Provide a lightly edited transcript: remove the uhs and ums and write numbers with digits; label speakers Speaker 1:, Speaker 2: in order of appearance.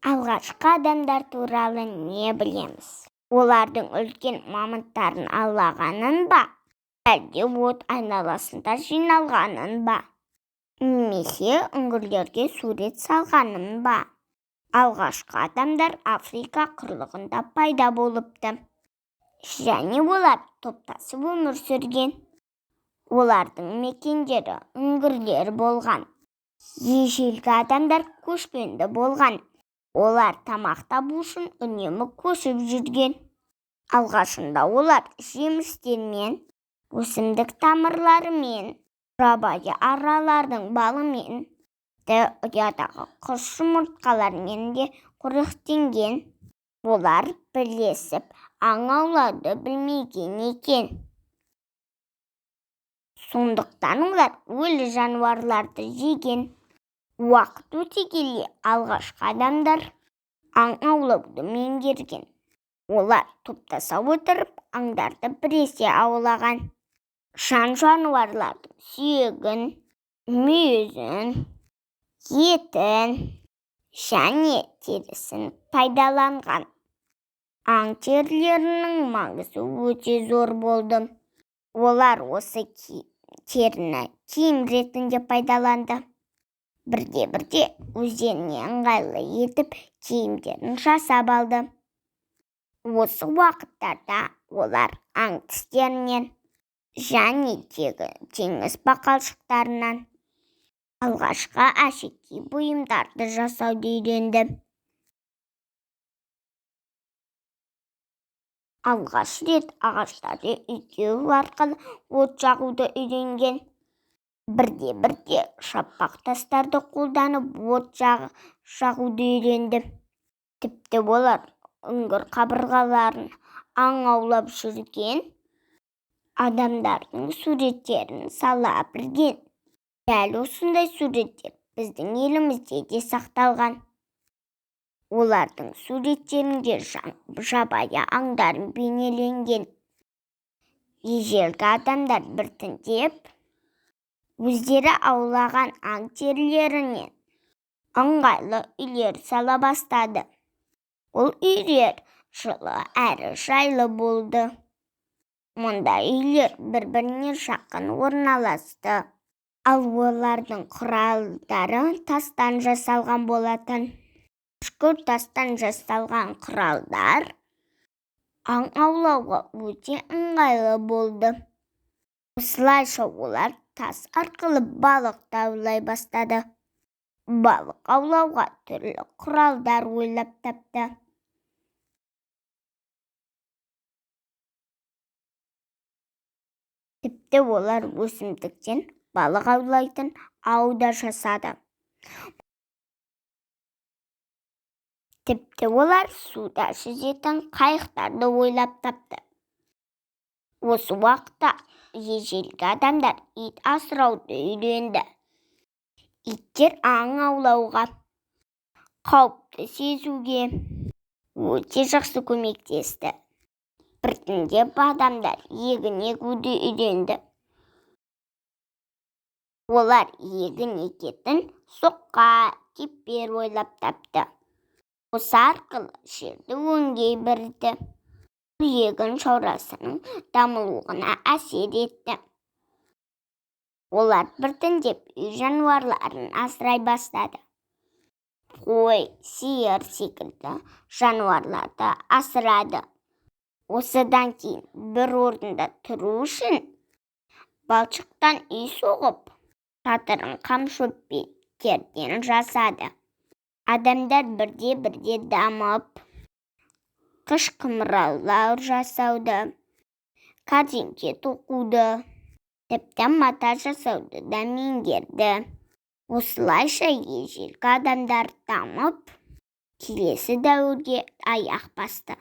Speaker 1: Алғашқы адамдар туралы не білеміз? Олардың үлкен мамонттарын аулағанын ба? Әлде от айналасында жиналғанын ба? Немесе үңгірлерге сурет салғанын ба? Алғашқы адамдар Африка құрлығында пайда болыпты. Және олар топтасып өмір сүрген. Олардың мекендері үңгірлер болған. Ежелгі адамдар көшпенді болған. Олар тамақ табу үшін үнемі көшіп жүрген. Алғашында олар жемістермен, өсімдік тамырларымен, жабайы аралардың балымен, ұядағы құс жұмыртқалармен де қоректенген. Олар бірлесіп аң аулауды білмеген екен. Сондықтан олар өлі жануарларды жеген. Уақыт өте келе алғашқы адамдар аң аулауды меңгерген. Олар топтаса отырып аңдарды біресе аулаған. Жануарлардың сүйегін, мүйізін, етін және терісін пайдаланған. Аң терілерінің маңызы өте зор болды. Олар осы теріні киім ретінде пайдаланды. Бірте-бірте өздеріне ыңғайлы етіп киімдерін жасап алды. Осы уақыттарда олар аң тістерінен және теңіз бақалшықтарынан алғашқы әшекей бұйымдарды жасауды үйренді. Алғаш рет ағаштарды үйкеу арқылы от жағуды үйренген. Бірте-бірте шапақ тастарды қолданып от жағуды үйренді. Тіпті олар үңгір қабырғаларын аң аулап жүрген адамдардың суреттерін сала білген. Дәл осындай суреттер біздің елімізде де сақталған. Олардың суреттерінде жабайы аңдар бейнеленген. Ежелгі адамдар біртіндеп өздері аулаған аң терілерінен ыңғайлы үйлер сала бастады. Ол үйлер жылы әрі жайлы болды. Мұнда үйлер бір-біріне жақын орналасты. Ал олардың құралдары тастан жасалған болатын. Үшкір тастан жасалған құралдар аң аулауға өте ыңғайлы болды. Осылайша олар тас арқылы балық аулай бастады. Балық аулауға түрлі құралдар ойлап тапты. Тіпті олар өсімдіктен балық аулайтын ау да жасады. Тіпті олар суда жүзетін қайықтарды ойлап тапты. Осы уақытта ежелгі адамдар ит асырауды үйренді. Иттер аң аулауға, қауіпті сезуге өте жақсы көмектесті. Біртіндеп адамдар егін егуді үйренді. Олар егін егетін соқа, кеппер ойлап тапты. Осы арқылы жерді өңдей білді. Егін шаруасының дамуына әсер етті. Олар біртіндеп үй жануарларын асырай бастады. Қой, сиыр секілді жануарларды асырады. Осыдан кейін бір орында тұру үшін балшықтан үй соғып, шатырын қамшөптерден жасады. Адамдар бірте-бірте дамып, қыш құмыралар жасауды, кәрзеңке тоқуды, тіпті мата жасауды да меңгерді. Осылайша ежелгі адамдар дамып, келесі дәуірге аяқ басты.